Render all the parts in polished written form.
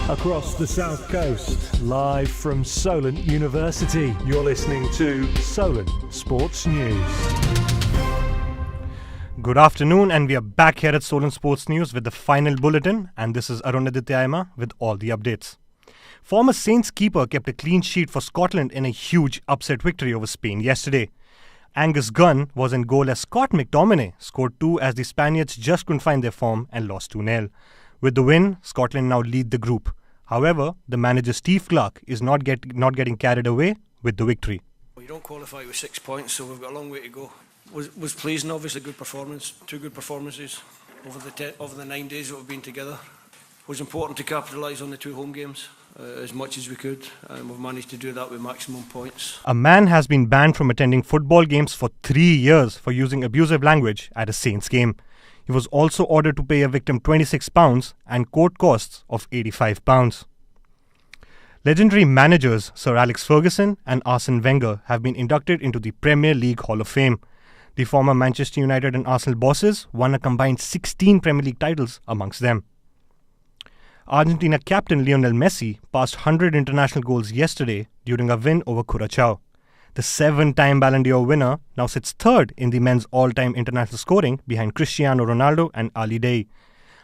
across the South Coast, live from Solent University. You're listening to Solent Sports News. Good afternoon, and we are back here at Solent Sports News with the final bulletin, and this is Arun Aditya with all the updates. Former Saints keeper kept a clean sheet for Scotland in a huge upset victory over Spain yesterday. Angus Gunn was in goal as Scott McTominay scored 2 as the Spaniards just couldn't find their form and lost 2-0. With the win, Scotland now lead the group. However, the manager Steve Clarke is not getting carried away with the victory. You don't qualify with 6 points, so we've got a long way to go. Was pleasing, obviously, good performance. 2 good performances over the 9 days that we've been together. It was important to capitalise on the 2 home games as much as we could, and we've managed to do that with maximum points. A man has been banned from attending football games for 3 years for using abusive language at a Saints game. He was also ordered to pay a victim £26 and court costs of £85. Legendary managers Sir Alex Ferguson and Arsene Wenger have been inducted into the Premier League Hall of Fame. The former Manchester United and Arsenal bosses won a combined 16 Premier League titles amongst them. Argentina captain Lionel Messi passed 100 international goals yesterday during a win over Curaçao. The 7-time Ballon d'Or winner now sits third in the men's all-time international scoring behind Cristiano Ronaldo and Ali Day.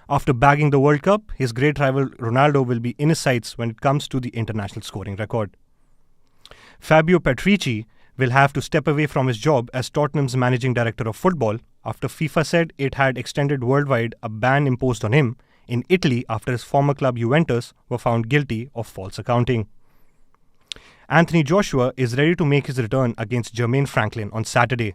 After bagging the World Cup, his great rival Ronaldo will be in his sights when it comes to the international scoring record. Fabio Patrici will have to step away from his job as Tottenham's managing director of football after FIFA said it had extended worldwide a ban imposed on him in Italy after his former club Juventus were found guilty of false accounting. Anthony Joshua is ready to make his return against Jermaine Franklin on Saturday.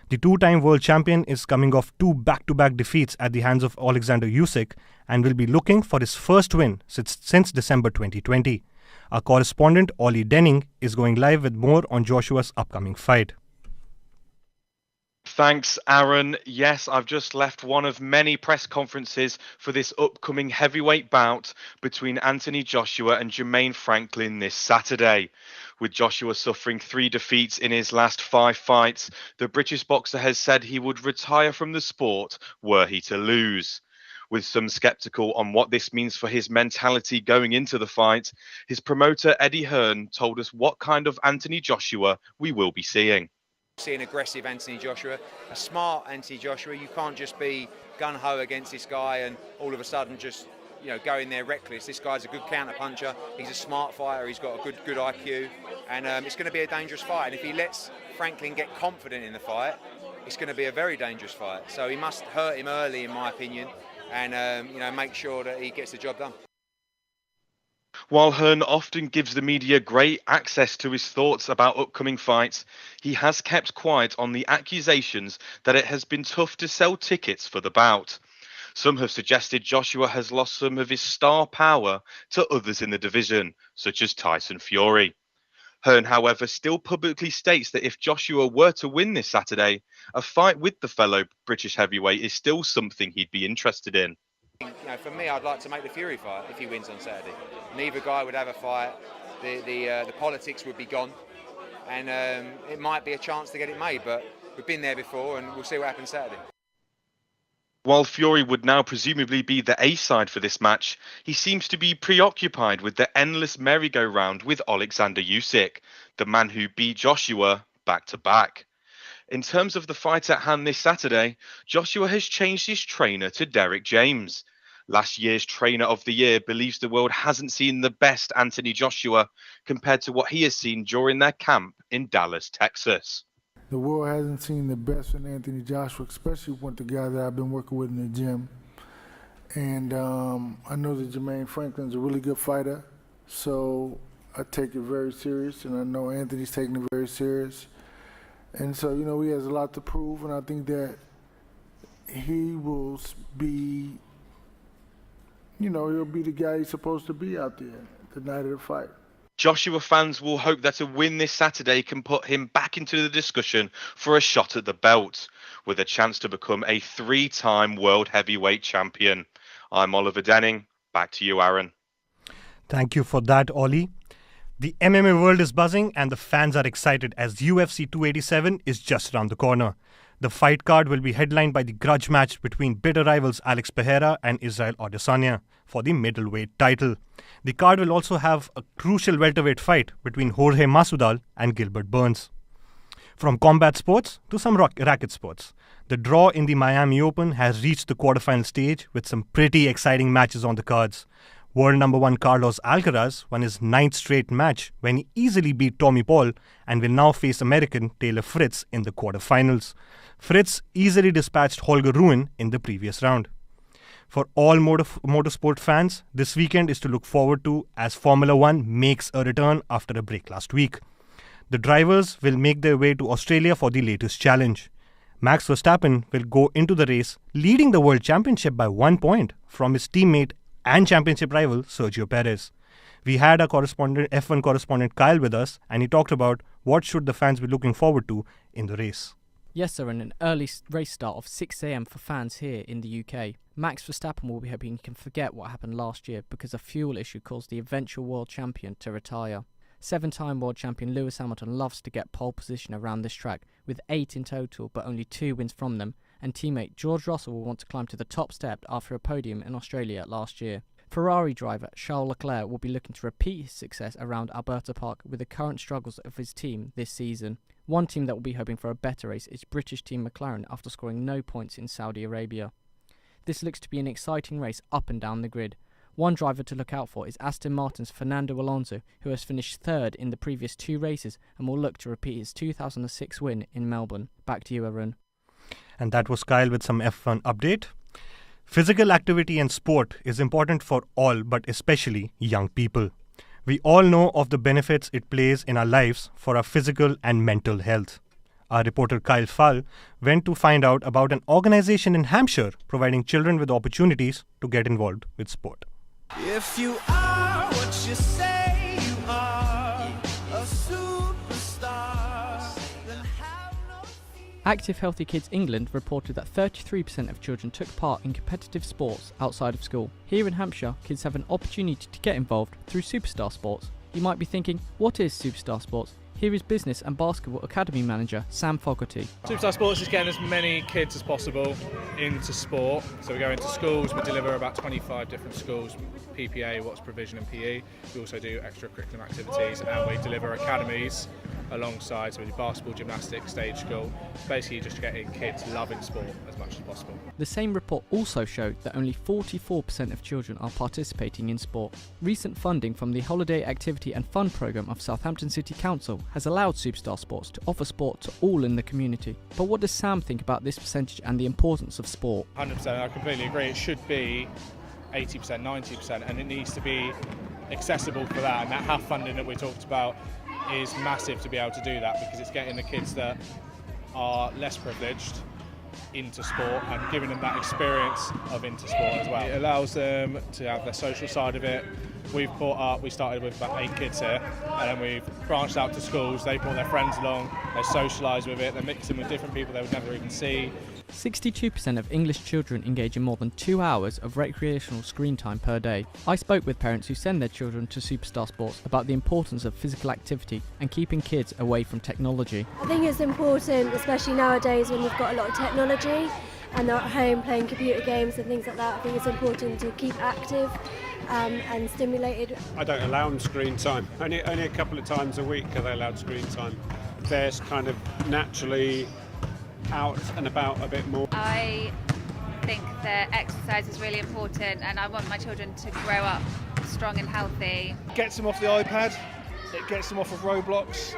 The 2-time world champion is coming off 2 back-to-back defeats at the hands of Alexander Usyk and will be looking for his first win since December 2020. Our correspondent Ollie Denning is going live with more on Joshua's upcoming fight. Thanks, Aaron. Yes, I've just left one of many press conferences for this upcoming heavyweight bout between Anthony Joshua and Jermaine Franklin this Saturday. With Joshua suffering 3 defeats in his last 5 fights, the British boxer has said he would retire from the sport were he to lose. With some sceptical on what this means for his mentality going into the fight, his promoter Eddie Hearn told us what kind of Anthony Joshua we will be seeing. See an aggressive Anthony Joshua, a smart Anthony Joshua. You can't just be gun-ho against this guy and all of a sudden just go in there reckless. This guy's a good counter-puncher, he's a smart fighter, he's got a good IQ, and it's going to be a dangerous fight. And if he lets Franklin get confident in the fight, it's going to be a very dangerous fight. So he must hurt him early, in my opinion, and make sure that he gets the job done. While Hearn often gives the media great access to his thoughts about upcoming fights, he has kept quiet on the accusations that it has been tough to sell tickets for the bout. Some have suggested Joshua has lost some of his star power to others in the division, such as Tyson Fury. Hearn, however, still publicly states that if Joshua were to win this Saturday, a fight with the fellow British heavyweight is still something he'd be interested in. For me, I'd like to make the Fury fight if he wins on Saturday. Neither guy would have a fight. The politics would be gone, and it might be a chance to get it made. But we've been there before, and we'll see what happens Saturday. While Fury would now presumably be the A-side for this match, he seems to be preoccupied with the endless merry-go-round with Alexander Usyk, the man who beat Joshua back-to-back. In terms of the fight at hand this Saturday, Joshua has changed his trainer to Derek James. Last year's Trainer of the Year believes the world hasn't seen the best Anthony Joshua compared to what he has seen during their camp in Dallas, Texas. The world hasn't seen the best in Anthony Joshua, especially with the guy that I've been working with in the gym. And I know that Jermaine Franklin's a really good fighter, so I take it very serious, and I know Anthony's taking it very serious. And so, he has a lot to prove, and I think that he will be, he'll be the guy he's supposed to be out there the night of the fight. Joshua fans will hope that a win this Saturday can put him back into the discussion for a shot at the belt, with a chance to become a 3-time world heavyweight champion. I'm Oliver Denning. Back to you, Aaron. Thank you for that, Ollie. The MMA world is buzzing and the fans are excited as UFC 287 is just around the corner. The fight card will be headlined by the grudge match between bitter rivals Alex Pereira and Israel Adesanya. for the middleweight title. The card will also have a crucial welterweight fight between Jorge Masvidal and Gilbert Burns. From combat sports to some racket sports, the draw in the Miami Open has reached the quarterfinal stage with some pretty exciting matches on the cards. World number 1 Carlos Alcaraz won his 9th straight match when he easily beat Tommy Paul and will now face American Taylor Fritz in the quarterfinals. Fritz easily dispatched Holger Rune in the previous round. For all motorsport fans, this weekend is to look forward to as Formula One makes a return after a break last week. The drivers will make their way to Australia for the latest challenge. Max Verstappen will go into the race leading the World Championship by 1 point from his teammate and championship rival Sergio Perez. We had our F1 correspondent Kyle with us, and he talked about what should the fans be looking forward to in the race. Yes, sir, and an early race start of 6 a.m. for fans here in the UK. Max Verstappen will be hoping he can forget what happened last year because a fuel issue caused the eventual world champion to retire. 7-time world champion Lewis Hamilton loves to get pole position around this track, with 8 in total but only 2 wins from them, and teammate George Russell will want to climb to the top step after a podium in Australia last year. Ferrari driver Charles Leclerc will be looking to repeat his success around Alberta Park with the current struggles of his team this season. One team that will be hoping for a better race is British team McLaren after scoring no points in Saudi Arabia. This looks to be an exciting race up and down the grid. One driver to look out for is Aston Martin's Fernando Alonso, who has finished 3rd in the previous 2 races and will look to repeat his 2006 win in Melbourne. Back to you, Arun. And that was Kyle with some F1 update. Physical activity and sport is important for all, but especially young people. We all know of the benefits it plays in our lives for our physical and mental health. Our reporter Kyle Fall went to find out about an organization in Hampshire providing children with opportunities to get involved with sport. If you are what you say you are, a superstar, then have no fear. Active Healthy Kids England reported that 33% of children took part in competitive sports outside of school. Here in Hampshire, kids have an opportunity to get involved through Superstar Sports. You might be thinking, what is Superstar Sports? Here is Business and Basketball Academy Manager Sam Fogarty. Superstar Sports is getting as many kids as possible into sport. So we go into schools, we deliver about 25 different schools, PPA, what's provision and PE. We also do extracurricular activities and we deliver academies alongside, so we do basketball, gymnastics, stage school. Basically just getting kids loving sport as much as possible. The same report also showed that only 44% of children are participating in sport. Recent funding from the Holiday Activity and Fun Programme of Southampton City Council has allowed Superstar Sports to offer sport to all in the community. But what does Sam think about this percentage and the importance of sport? 100%, I completely agree. It should be 80%, 90%, and it needs to be accessible for that. And that HAF funding that we talked about is massive to be able to do that, because it's getting the kids that are less privileged into sport and giving them that experience of into sport as well. It allows them to have their social side of it. We started with about 8 kids here, and then we've branched out to schools. They brought their friends along, they socialise with it, they mix them with different people they would never even see. 62% of English children engage in more than 2 hours of recreational screen time per day. I spoke with parents who send their children to Superstar Sports about the importance of physical activity and keeping kids away from technology. I think it's important, especially nowadays when you've got a lot of technology and they're at home playing computer games and things like that. I think it's important to keep active and stimulated. I don't allow them screen time. Only a couple of times a week are they allowed screen time. They're kind of naturally out and about a bit more. I think that exercise is really important, and I want my children to grow up strong and healthy. Gets them off the iPad, it gets them off of Roblox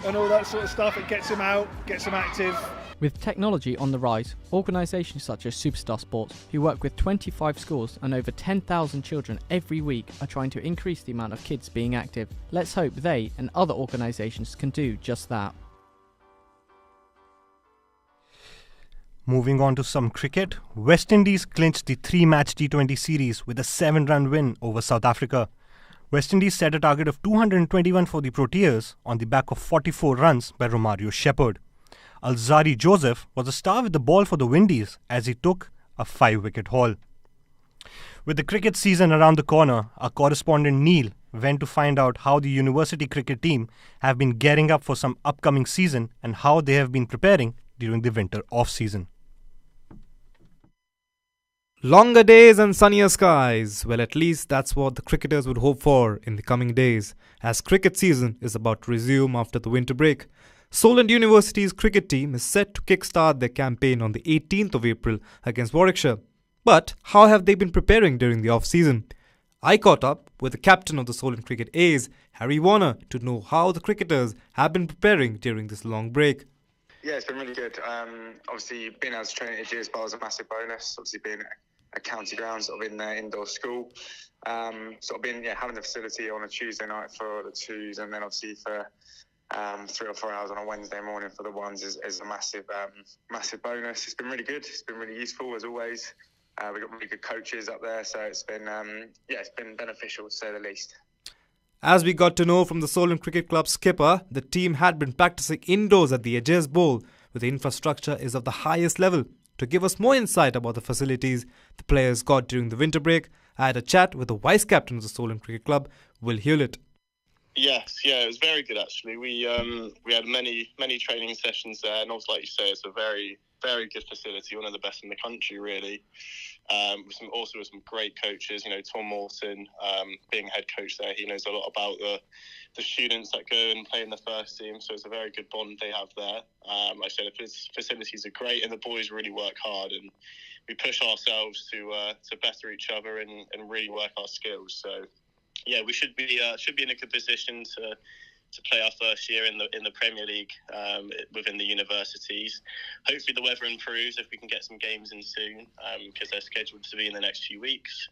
and all that sort of stuff. It gets them out, gets them active. With technology on the rise, organisations such as Superstar Sports, who work with 25 schools and over 10,000 children every week, are trying to increase the amount of kids being active. Let's hope they and other organisations can do just that. Moving on to some cricket, West Indies clinched the 3-match T20 series with a 7-run win over South Africa. West Indies set a target of 221 for the Proteas on the back of 44 runs by Romario Shepherd. Alzari Joseph was a star with the ball for the Windies as he took a 5-wicket haul. With the cricket season around the corner, our correspondent Neil went to find out how the university cricket team have been gearing up for some upcoming season and how they have been preparing during the winter off-season. Longer days and sunnier skies. Well, at least that's what the cricketers would hope for in the coming days, as cricket season is about to resume after the winter break. Solent University's cricket team is set to kickstart their campaign on the 18th of April against Warwickshire. But how have they been preparing during the off-season? I caught up with the captain of the Solent Cricket A's, Harry Warner, to know how the cricketers have been preparing during this long break. Yeah, it's been really good. Obviously, being able to train at Edge's Bar was a massive bonus. Obviously, being at county ground, sort of in their indoor school. Having the facility on a Tuesday night for the twos, and then obviously for 3 or 4 hours on a Wednesday morning for the ones is a massive bonus. It's been really good. It's been really useful as always. We've got really good coaches up there, so it's been beneficial to say the least. As we got to know from the Solent Cricket Club skipper, the team had been practicing indoors at the Edges Bowl, where the infrastructure is of the highest level. To give us more insight about the facilities the players got during the winter break, I had a chat with the vice captain of the Solent Cricket Club, Will Hewlett. Yes, it was very good actually. We had many training sessions there, and also, like you say, it's a very, very good facility, one of the best in the country really. With some great coaches, Tom Morton, being head coach there, he knows a lot about the students that go and play in the first team, so it's a very good bond they have there. Like I said, the facilities are great, and the boys really work hard, and we push ourselves to better each other and really work our skills. So yeah, we should be in a good position to play our first year in the Premier League within the universities. Hopefully the weather improves if we can get some games in soon, because they're scheduled to be in the next few weeks.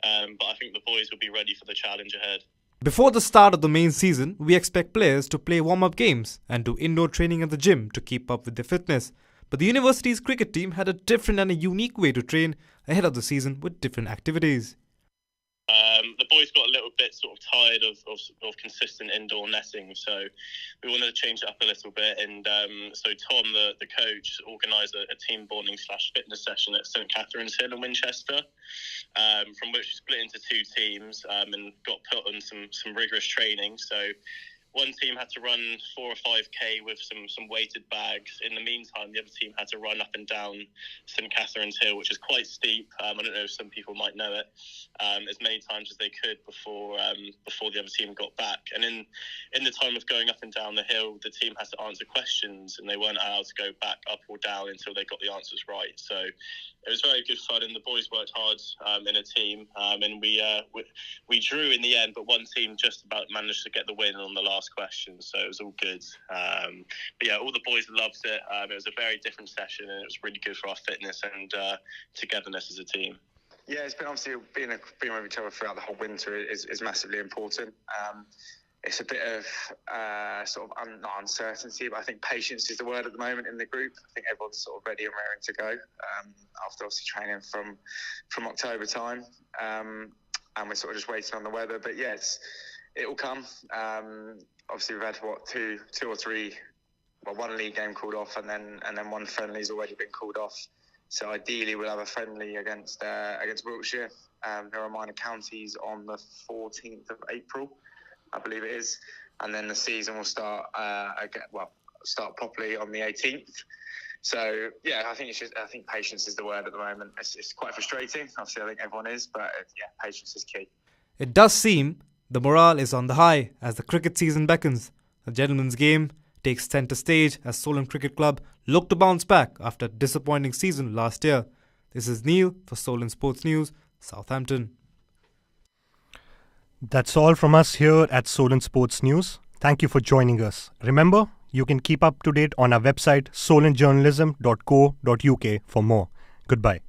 But I think the boys will be ready for the challenge ahead. Before the start of the main season, we expect players to play warm-up games and do indoor training at the gym to keep up with their fitness. But the university's cricket team had a different and a unique way to train ahead of the season with different activities. The boys got a little bit sort of tired of consistent indoor netting, so we wanted to change it up a little bit. And so Tom, the coach, organised a team bonding / fitness session at St Catherine's Hill in Winchester, from which we split into 2 teams and got put on some rigorous training. So one team had to run 4 or 5k with some weighted bags. In the meantime, the other team had to run up and down St Catherine's Hill, which is quite steep. I don't know if some people might know it, as many times as they could before the other team got back. And in the time of going up and down the hill, the team had to answer questions, and they weren't allowed to go back up or down until they got the answers right. So it was very good fun, and the boys worked hard in a team, and we drew in the end, but one team just about managed to get the win on the last question, so it was all good. But yeah, all the boys loved it. It was a very different session, and it was really good for our fitness and togetherness as a team. Yeah, it's been obviously being with each other throughout the whole winter is massively important. It's a bit of not uncertainty, but I think patience is the word at the moment in the group. I think everyone's sort of ready and raring to go after obviously training from October time, and we're sort of just waiting on the weather. But yeah, it will come. Obviously, we've had two or three, one league game called off, and then one friendly's already been called off. So ideally, we'll have a friendly against Wiltshire, who are minor counties, on the 14th of April, I believe it is, and then the season will start properly on the 18th. So yeah, I think patience is the word at the moment. It's quite frustrating. Obviously, I think everyone is, but yeah, patience is key. It does seem the morale is on the high as the cricket season beckons. The gentlemen's game takes centre stage as Solent Cricket Club look to bounce back after a disappointing season last year. This is Neil for Solent Sports News, Southampton. That's all from us here at Solent Sports News. Thank you for joining us. Remember, you can keep up to date on our website solentjournalism.co.uk for more. Goodbye.